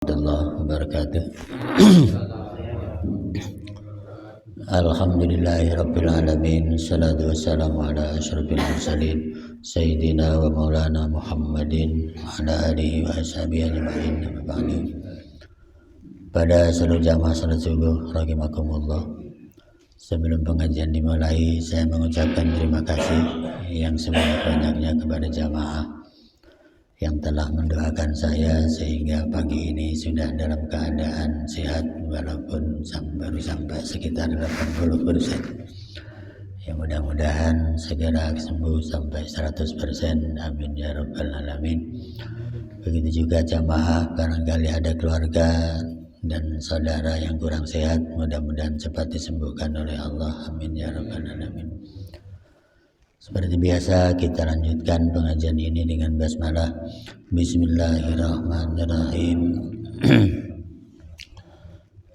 Warahmatullahi wabarakatuh. Alhamdulillahirabbil alamin. Shalatu wassalamu ala asyrofil mursalin sayyidina wa maulana Muhammadin wa ala alihi wa ashabihi ajma'in. Pada seluruh jamaah salat subuh rahimakumullah. Sebelum pengajian dimulai, saya mengucapkan terima kasih yang sebanyak-banyaknya kepada jamaah yang telah mendoakan saya sehingga pagi ini sudah dalam keadaan sehat walaupun baru sampai sekitar 80%. Ya, mudah-mudahan segera sembuh sampai 100%. Amin ya rabbal alamin. Begitu juga jamaah, barangkali ada keluarga dan saudara yang kurang sehat, mudah-mudahan cepat disembuhkan oleh Allah. Amin ya rabbal alamin. Seperti biasa kita lanjutkan pengajian ini dengan basmalah. Bismillahirrahmanirrahim.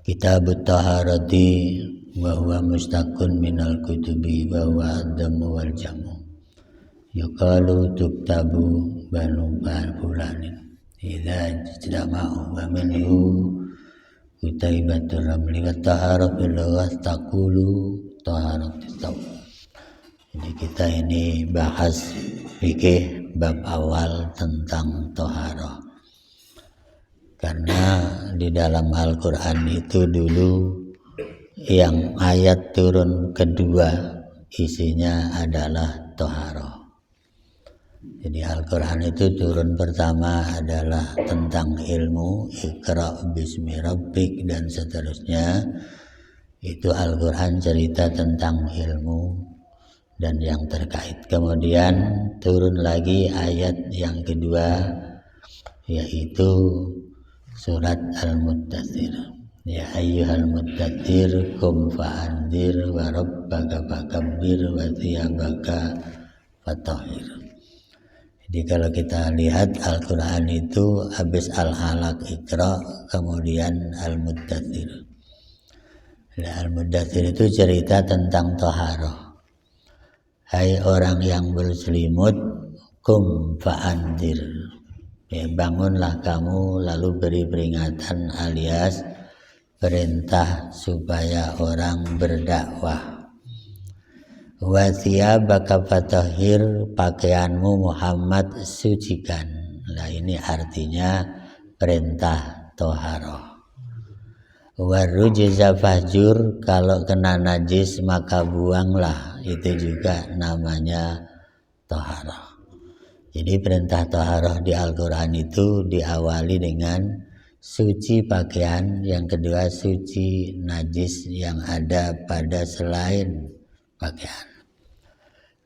Kitabut taharati wa huwa mustaqun minal kutubi wa huwa ad-damu wal jamu. Yuqalu tuktabu banu fulanin idza ijtama'u wa minhu utaibatur ramli wa taharatu wa taqulu taharatus tawb. Jadi kita ini bahas fikih bab awal tentang toharoh. Karena di dalam Al-Quran itu dulu yang ayat turun kedua isinya adalah toharoh. Jadi Al-Quran itu turun pertama adalah tentang ilmu, Iqra' bismi rabbik dan seterusnya. Itu Al-Quran cerita tentang ilmu dan yang terkait. Kemudian turun lagi ayat yang kedua, yaitu surat Al-Muddatsir. Ya ayyuhal muddatsir qum fa'andzir wa rabbaka fakabbir wa thiyabaka fatahhir. Jadi kalau kita lihat Al-Quran itu habis Al-Alaq Iqra, kemudian Al-Muddatsir. Al-Muddatsir itu cerita tentang taharah. Hai orang yang berselimut, kum fa'andir, ya, bangunlah kamu lalu beri peringatan alias perintah supaya orang berdakwah. Wa thiyabaka fatahhir, pakaianmu Muhammad sucikan. Nah ini artinya perintah toharoh. Warujza fahjur, kalau kena najis maka buanglah, itu juga namanya toharoh. Jadi perintah toharoh di Al-Quran itu diawali dengan suci pakaian, yang kedua suci najis yang ada pada selain pakaian.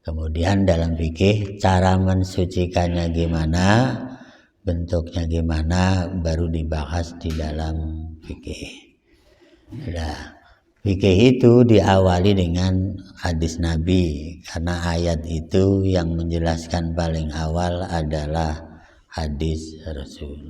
Kemudian dalam fikih cara mensucikannya gimana, bentuknya gimana, baru dibahas di dalam fikih. Nah, fikih itu diawali dengan hadis Nabi, karena ayat itu yang menjelaskan paling awal adalah hadis Rasul.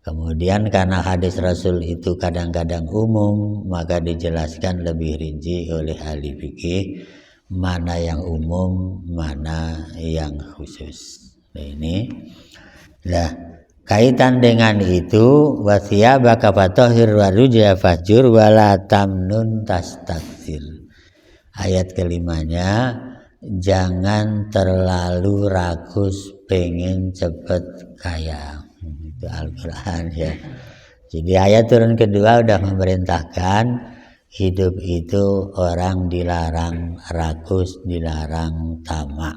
Kemudian karena hadis Rasul itu kadang-kadang umum, maka dijelaskan lebih rinci oleh ahli fikih mana yang umum, mana yang khusus. Nah ini, kaitan dengan itu, wasiyabaka fatahhir warujza fahjur wala tamnun tastakthir. Ayat kelimanya, jangan terlalu rakus pengen cepet kaya. Itu Al-Quran ya. Jadi ayat turun kedua udah memerintahkan hidup itu orang dilarang rakus, dilarang tamak.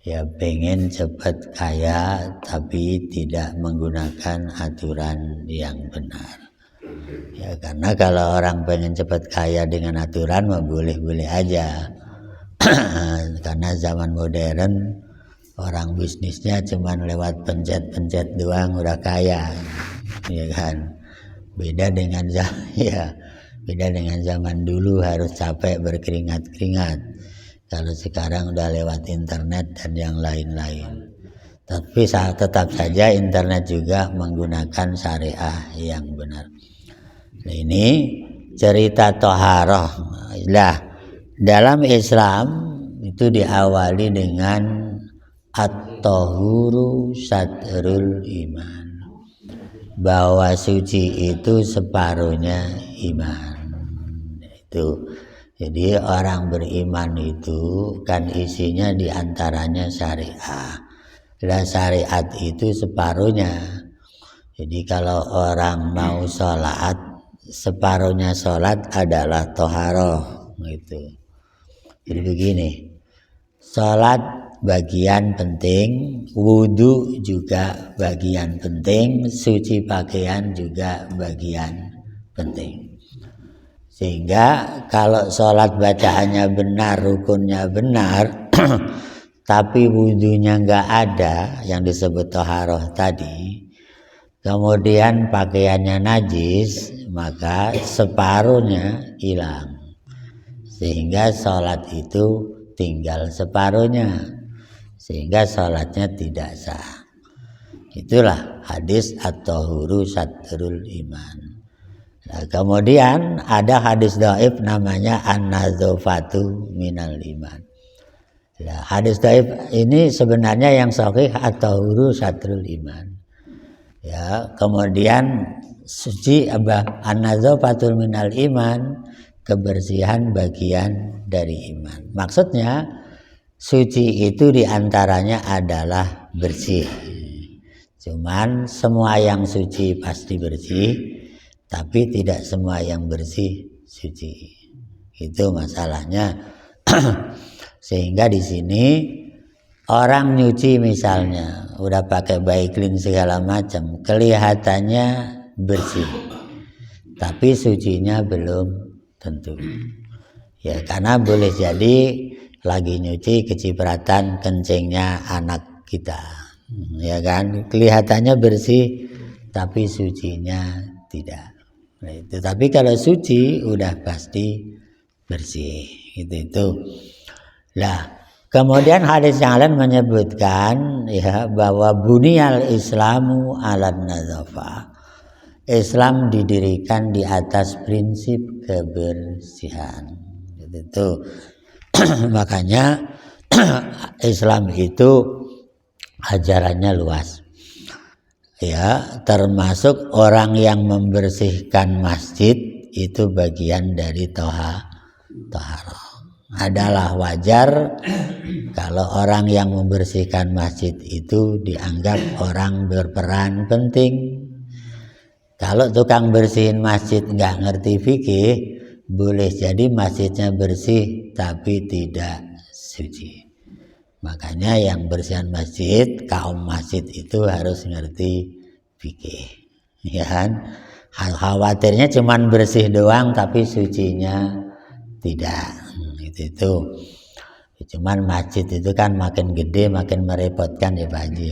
Ya pengen cepat kaya tapi tidak menggunakan aturan yang benar. Ya karena kalau orang pengen cepat kaya dengan aturan mah boleh-boleh aja. Karena zaman modern orang bisnisnya cuman lewat pencet-pencet doang udah kaya. Ya kan. Beda dengan zaman dulu harus capek berkeringat-keringat. Kalau sekarang udah lewat internet dan yang lain-lain. Tapi tetap saja internet juga menggunakan syariah yang benar. Nah ini cerita toharoh. Nah, dalam Islam itu diawali dengan at-tahuru satrul iman. bahwa suci itu separuhnya iman. Itu. Jadi orang beriman itu kan isinya diantaranya syariat. Dan syariat itu separuhnya. Jadi kalau orang mau sholat, separuhnya sholat adalah toharoh. Gitu. Jadi begini, sholat bagian penting, wudhu juga bagian penting, suci pakaian juga bagian penting. Sehingga kalau sholat bacaannya benar, rukunnya benar, tapi wudhunya nggak ada yang disebut toharoh tadi, kemudian pakaiannya najis, maka separuhnya hilang. Sehingga sholat itu tinggal separuhnya, sehingga sholatnya tidak sah. Itulah hadis at-tahuru satrul iman. Nah, kemudian ada hadis dhaif namanya an-nadzafatu minal iman. Nah, hadis dhaif ini sebenarnya yang sahih at-tahuru satrul iman. Ya, kemudian suci an-nadzafatu minal iman, kebersihan bagian dari iman. Maksudnya suci itu diantaranya adalah bersih. Cuman semua yang suci pasti bersih, tapi tidak semua yang bersih suci. Itu masalahnya. Sehingga di sini orang nyuci misalnya udah pakai Baiklin segala macam, kelihatannya bersih, tapi sucinya belum tentu. Ya, karena boleh jadi lagi nyuci kecipratan kencingnya anak kita, ya kan, kelihatannya bersih tapi sucinya tidak. Nah, itu. Tapi kalau suci udah pasti bersih. Itu. Nah, kemudian hadis yang lain menyebutkan ya bahwa bunyal Islamu 'alan nadzafah. Islam didirikan di atas prinsip kebersihan. Itu. Makanya Islam itu ajarannya luas. Ya, termasuk orang yang membersihkan masjid itu bagian dari toharoh. Adalah wajar kalau orang yang membersihkan masjid itu dianggap orang berperan penting. Kalau tukang bersihin masjid nggak ngerti fikih, boleh jadi masjidnya bersih tapi tidak suci. Makanya yang bersihan masjid, kaum masjid itu harus ngerti fikih. Ya kan? Khawatirnya cuman bersih doang tapi sucinya tidak. Itu. Cuman masjid itu kan makin gede makin merepotkan ya Pak Haji.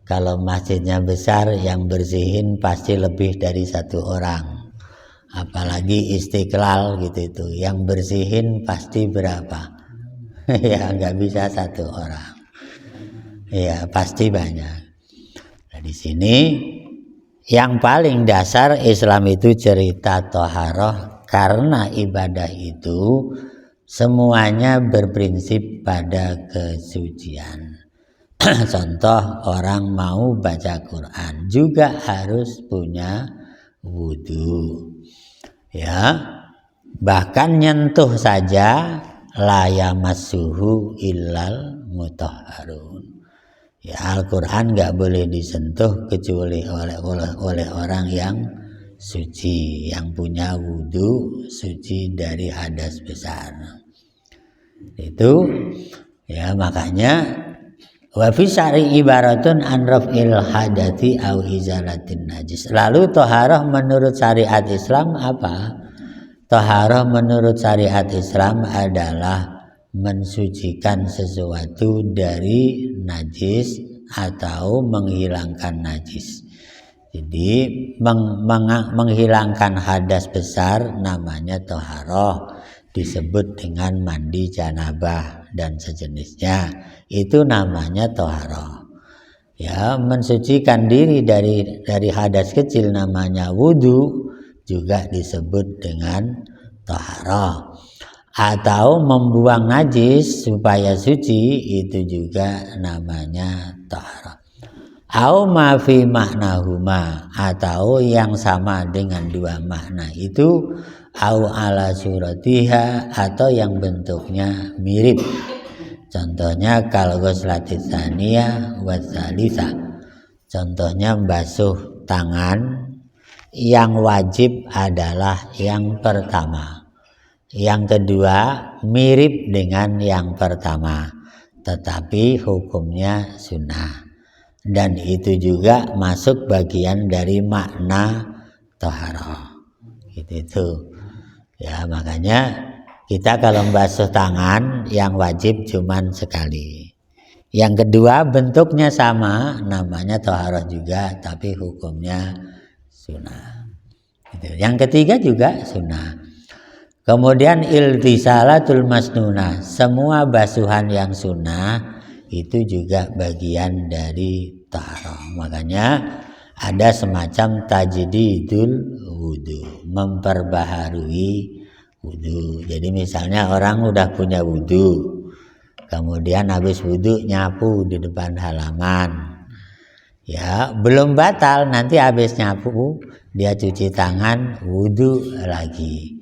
Kalau masjidnya besar, yang bersihin pasti lebih dari satu orang. Apalagi Istiqlal gitu itu, yang bersihin pasti berapa? Ya nggak bisa satu orang, ya pasti banyak. Nah, di sini yang paling dasar Islam itu cerita toharoh, karena ibadah itu semuanya berprinsip pada kesucian. Contoh, orang mau baca Quran juga harus punya wudhu, ya. Bahkan nyentuh saja la yamassuhu illal mutahharun. Ya, Al-Quran nggak boleh disentuh kecuali oleh orang yang suci, yang punya wudhu suci dari hadas besar. Itu ya, makanya wa fi syar'i ibaratun an raf'il hadati au izalatin najis. Lalu toharoh menurut syariat Islam apa? Toharoh menurut syariat Islam adalah mensucikan sesuatu dari najis atau menghilangkan najis. Jadi menghilangkan hadas besar namanya toharoh, disebut dengan mandi janabah dan sejenisnya, itu namanya toharoh. Ya, mensucikan diri dari hadas kecil namanya wudhu, juga disebut dengan toharoh. Atau membuang najis supaya suci, itu juga namanya toharoh. au ma fi maknahuma, atau yang sama dengan dua makna itu, au ala suratiha, atau yang bentuknya mirip. Contohnya kal ghuslati tsaniyah wa tsalitsah. Contohnya basuh tangan yang wajib adalah yang pertama. Yang kedua mirip dengan yang pertama, tetapi hukumnya sunnah. Dan itu juga masuk bagian dari makna thaharah. Itu. Ya, makanya kita kalau membasuh tangan yang wajib cuman sekali. Yang kedua bentuknya sama, namanya thaharah juga, tapi hukumnya sunnah. Gitu. Yang ketiga juga sunnah. Kemudian iltisalatul masnunah, semua basuhan yang sunnah itu juga bagian dari thaharah. Makanya ada semacam tajdidul wudu, memperbaharui wudu. Jadi misalnya orang udah punya wudu, kemudian habis wudu nyapu di depan halaman, ya belum batal, nanti habis nyapu dia cuci tangan, wudu lagi.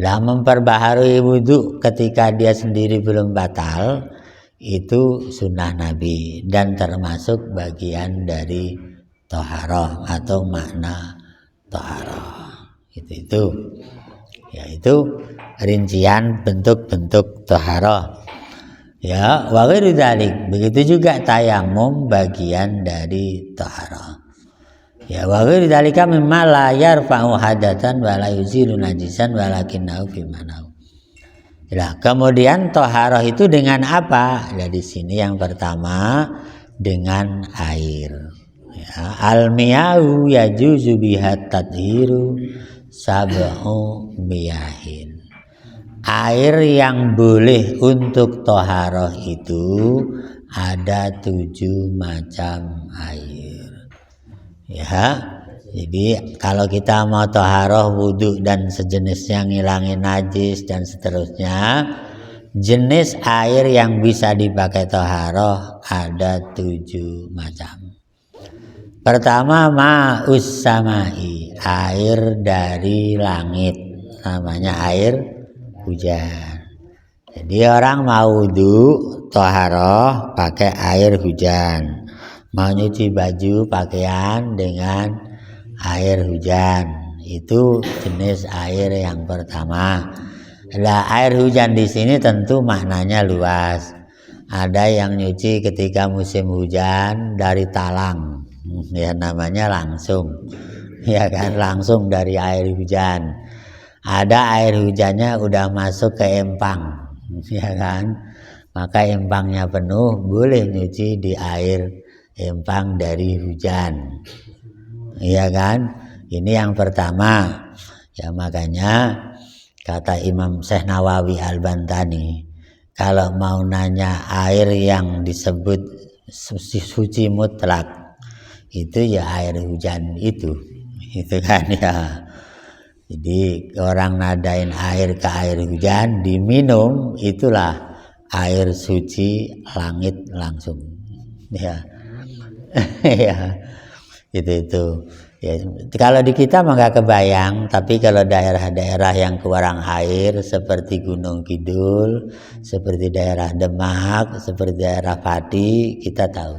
Lah memperbaharui wudu ketika dia sendiri belum batal itu sunnah Nabi dan termasuk bagian dari thaharah atau makna thaharah. Itu yaitu rincian bentuk-bentuk thaharah. Ya, wa ghairu dzalik, begitu juga tayamum bagian dari thaharah. Ya, wa ghairu dzalika mimma la yarfa'u hadatan wa la yuzilu najisan walakinnahu fi manahu. Nah, kemudian thaharah itu dengan apa? Dari sini yang pertama dengan air. Ya, al-miyahu yajuzu biha tadhiru sab'u miyahin. Air yang boleh untuk thaharah itu ada 7 macam air. Ya, jadi kalau kita mau thaharah, wudu dan sejenisnya, ngilangin najis dan seterusnya, jenis air yang bisa dipakai thaharah ada 7 macam. Pertama ma'us samai, air dari langit, namanya air hujan. Jadi orang mau wudu thaharah pakai air hujan. Mau nyuci baju pakaian dengan air hujan, itu jenis air yang pertama. Nah, air hujan di sini tentu maknanya luas. Ada yang nyuci ketika musim hujan dari talang, ya namanya langsung, ya kan, langsung dari air hujan. Ada air hujannya udah masuk ke empang, ya kan, maka empangnya penuh, boleh nyuci di air empang dari hujan, iya kan? Ini yang pertama. Ya, makanya kata Imam Syekh Nawawi Al-Bantani, kalau mau nanya air yang disebut suci mutlak itu ya air hujan itu kan ya. Jadi orang nadain air ke air hujan diminum, itulah air suci langit langsung, ya. Ya, itu ya. Kalau di kita mah nggak kebayang, tapi kalau daerah-daerah yang kurang air seperti Gunung Kidul, seperti daerah Demak, seperti daerah Pati, kita tahu.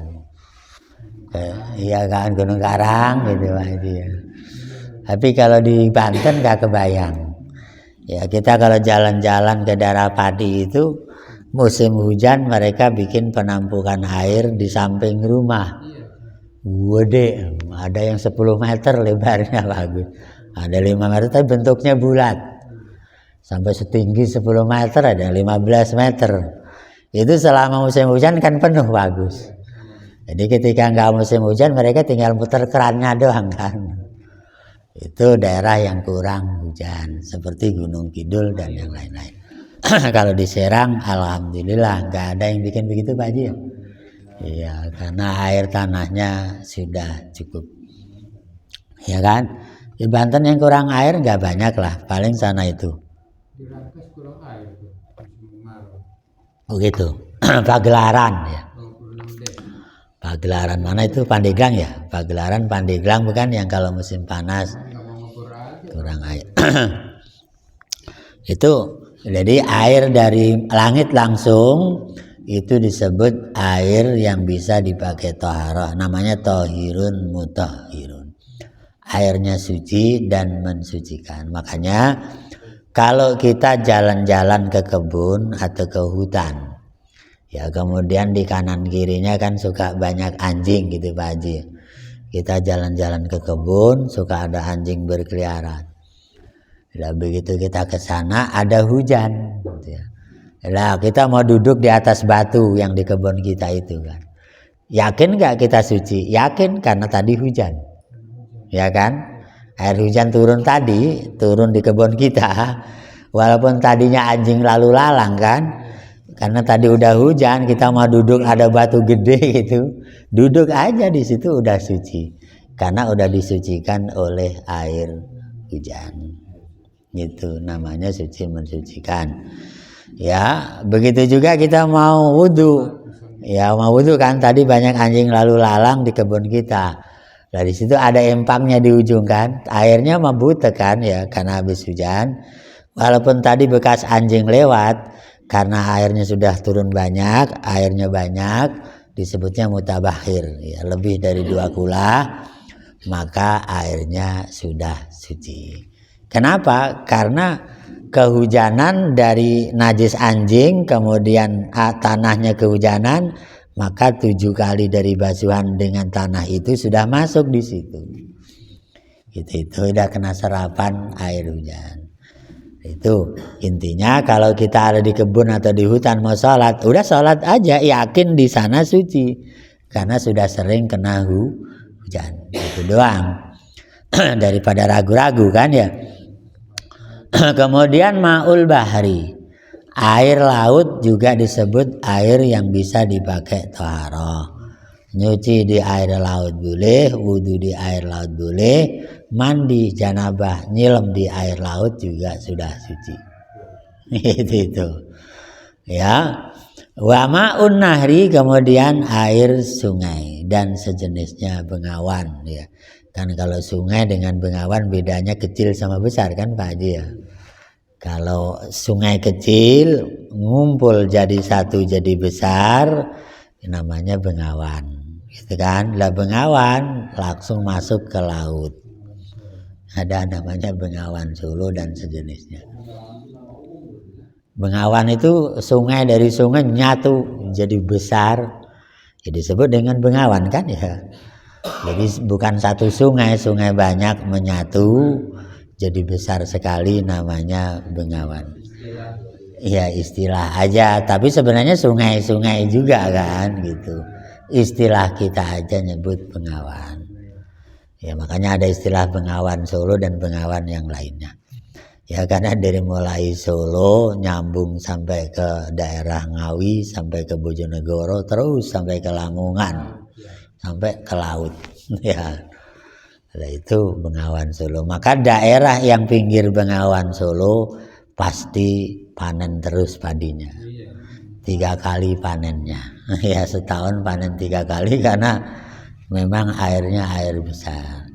Iya kan, Gunung Karang gitu itu ya. Tapi kalau di Banten nggak kebayang. Ya, kita kalau jalan-jalan ke daerah Pati itu musim hujan, mereka bikin penampungan air di samping rumah. Gede, ada yang 10 meter lebarnya, bagus. Ada 5 meter tapi bentuknya bulat. Sampai setinggi 10 meter, ada 15 meter. Itu selama musim hujan kan penuh, bagus. Jadi ketika nggak musim hujan mereka tinggal putar kerannya doang kan. Itu daerah yang kurang hujan seperti Gunung Kidul dan yang lain-lain. Kalau di Serang alhamdulillah nggak ada yang bikin begitu Pak Haji ya. Iya, karena air tanahnya sudah cukup, ya kan. Di Banten yang kurang air nggak banyak lah, paling sana itu. Di Rangkas kurang air tuh, begitu. Pagelaran ya. Pagelaran mana itu? Pandeglang ya? Pagelaran Pandeglang bukan yang kalau musim panas kurang air. Itu jadi air dari langit langsung itu disebut air yang bisa dipakai toharoh, namanya tohirun mutahhirun. Airnya suci dan mensucikan. Makanya kalau kita jalan-jalan ke kebun atau ke hutan, ya kemudian di kanan kirinya kan suka banyak anjing gitu Pak Haji. Kita jalan-jalan ke kebun suka ada anjing berkeliaran. Nah, begitu kita ke sana ada hujan. Gitu ya. Nah, kita mau duduk di atas batu yang di kebun kita itu kan. Yakin nggak kita suci? Yakin karena tadi hujan. Ya kan? Air hujan turun di kebun kita. Walaupun tadinya anjing lalu lalang kan. Karena tadi udah hujan, kita mau duduk ada batu gede gitu, duduk aja di situ udah suci, karena udah disucikan oleh air hujan. Gitu namanya suci mensucikan. Ya, begitu juga kita mau wudhu. Ya mau wudhu kan tadi banyak anjing lalu lalang di kebun kita. Dari situ ada empangnya di ujung kan, airnya mabute kan ya karena habis hujan. Walaupun tadi bekas anjing lewat. Karena airnya sudah turun banyak, airnya banyak, disebutnya mutabahir, ya, lebih dari 2 kula, maka airnya sudah suci. Kenapa? Karena kehujanan dari najis anjing, kemudian tanahnya kehujanan, maka 7 kali dari basuhan dengan tanah itu sudah masuk di situ. Itu udah kena serapan air hujan. Itu intinya kalau kita ada di kebun atau di hutan mau sholat, udah sholat aja, yakin di sana suci karena sudah sering kena hujan. Itu doang. Daripada ragu-ragu kan ya. Kemudian ma'ul bahri, air laut juga disebut air yang bisa dipakai toharoh. Nyuci di air laut boleh, wudhu di air laut boleh, mandi janabah nyilam di air laut juga sudah suci. itu ya. Wa ma'un nahri, kemudian air sungai dan sejenisnya bengawan ya. Kan kalau sungai dengan bengawan bedanya kecil sama besar kan Pak Haji ya. Kalau sungai kecil ngumpul jadi satu jadi besar namanya bengawan. Gitu kan, lah bengawan langsung masuk ke laut. Ada namanya bengawan Solo dan sejenisnya. Bengawan itu sungai dari sungai nyatu jadi besar, ya disebut dengan bengawan kan ya. Jadi bukan satu sungai banyak menyatu jadi besar sekali, namanya bengawan. Ya istilah aja, tapi sebenarnya sungai-sungai juga kan gitu. Istilah kita aja nyebut bengawan. Ya makanya ada istilah bengawan Solo dan bengawan yang lainnya. Ya karena dari mulai Solo nyambung sampai ke daerah Ngawi, sampai ke Bojonegoro, terus sampai ke Lamongan, sampai ke laut. Ya, nah, itu bengawan Solo. Maka daerah yang pinggir bengawan Solo pasti panen terus padinya. 3 kali panennya. Ya setahun panen 3 kali karena memang airnya air besar.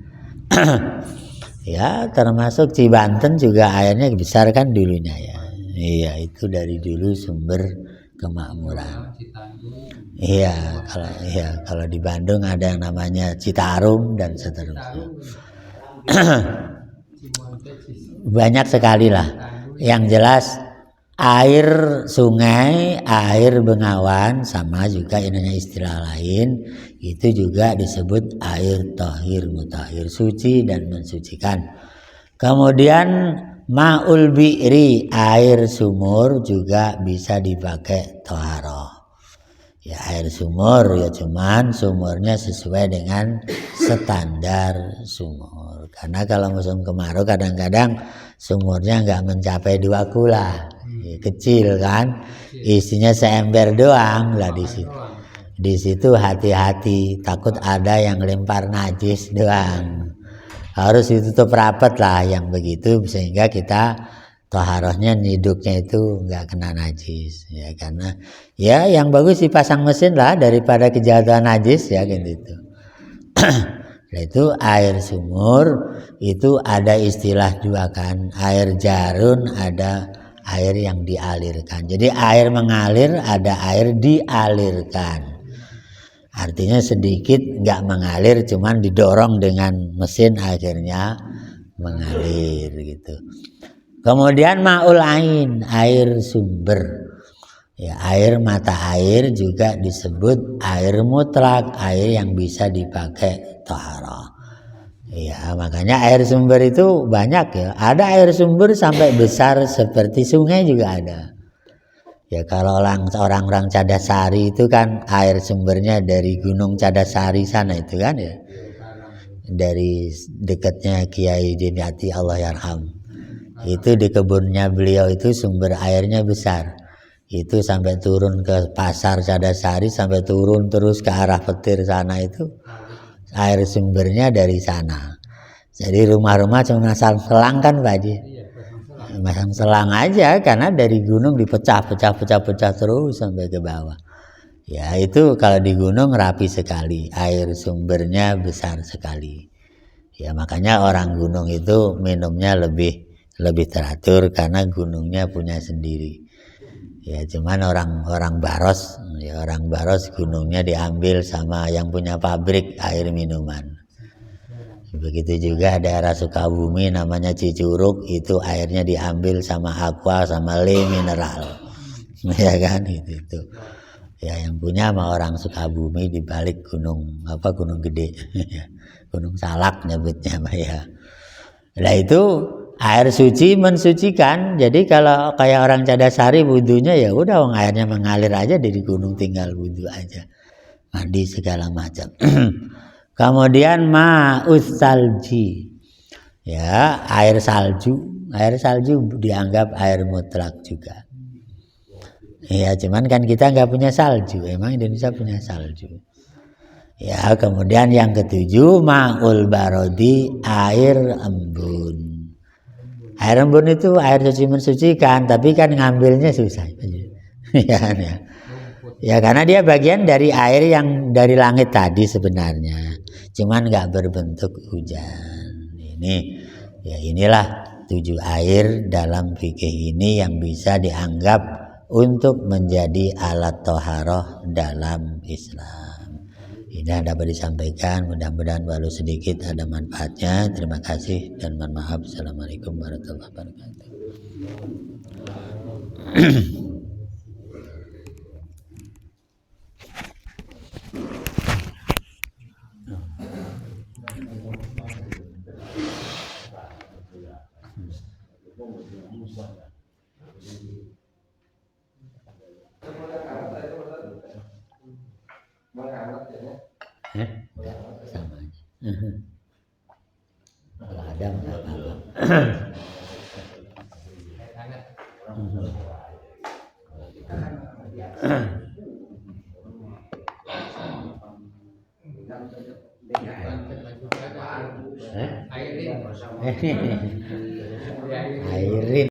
Ya termasuk Cibanten juga airnya besar kan dulunya ya. Iya itu dari dulu sumber kemakmuran. Iya kalau di Bandung ada yang namanya Citarum dan seterusnya. Banyak sekali lah. Yang jelas air sungai, air bengawan sama juga ininya istilah lain itu juga disebut air tohir mutahhir, suci dan mensucikan. Kemudian ma'ul bi'ri, air sumur juga bisa dipakai toharoh. Ya air sumur ya cuman sumurnya sesuai dengan standar sumur. Karena kalau musim kemarau kadang-kadang sumurnya nggak mencapai 2 kula. Kecil kan, isinya seember doang lah di situ. Di situ hati-hati, takut ada yang lempar najis doang. Harus ditutup rapat lah yang begitu sehingga kita toharohnya nyiduknya itu nggak kena najis ya, karena ya yang bagus dipasang mesin lah daripada kejahatan najis ya gitu. Nah, itu air sumur itu ada istilah juga kan, air jarun, ada air yang dialirkan. Jadi air mengalir, ada air dialirkan. Artinya sedikit nggak mengalir, cuman didorong dengan mesin akhirnya mengalir gitu. Kemudian maul ain, air sumber. Ya, air mata air juga disebut air mutlak, air yang bisa dipakai toharoh. Ya, makanya air sumber itu banyak ya. Ada air sumber sampai besar seperti sungai juga ada. Ya, kalau orang-orang Cadasari itu kan air sumbernya dari Gunung Cadasari sana itu kan ya. Dari dekatnya Kiai Diniyati Allahyarham. Itu di kebunnya beliau itu sumber airnya besar. Itu sampai turun ke pasar Cadasari, sampai turun terus ke arah petir sana, itu air sumbernya dari sana. Jadi rumah-rumah cuma masang selang kan Pak Haji, masang selang aja karena dari gunung dipecah terus sampai ke bawah. Ya itu kalau di gunung rapi sekali, air sumbernya besar sekali. Ya makanya orang gunung itu minumnya lebih teratur karena gunungnya punya sendiri. Ya cuman orang Baros, ya orang Baros gunungnya diambil sama yang punya pabrik air minuman. Begitu juga daerah Sukabumi namanya Cicurug, itu airnya diambil sama Aqua sama Le Mineral. Ya kan itu. Ya yang punya sama orang Sukabumi di balik gunung Gunung Gede. Gunung Salak nyebutnya ya. Nah itu air suci mensucikan. Jadi kalau kayak orang Cadasari wudhunya ya udah airnya mengalir aja dari gunung, tinggal wudhu aja, mandi segala macam. Kemudian ma'us salji, ya air salju. Air salju dianggap air mutlak juga. Ya cuman kan kita nggak punya salju, emang Indonesia punya salju. Ya kemudian yang ketujuh ma'ul barodi, air embun. Air embun itu air suci mensucikan, tapi kan ngambilnya susah. Ya karena dia bagian dari air yang dari langit tadi sebenarnya, cuman nggak berbentuk hujan. Inilah 7 air dalam fikih ini yang bisa dianggap untuk menjadi alat toharoh dalam Islam. Ini yang dapat disampaikan, mudah-mudahan walau sedikit ada manfaatnya. Terima kasih dan mohon maaf. Assalamualaikum warahmatullahi wabarakatuh. Sama aja. Kalau ada nggak apa-apa. Airin.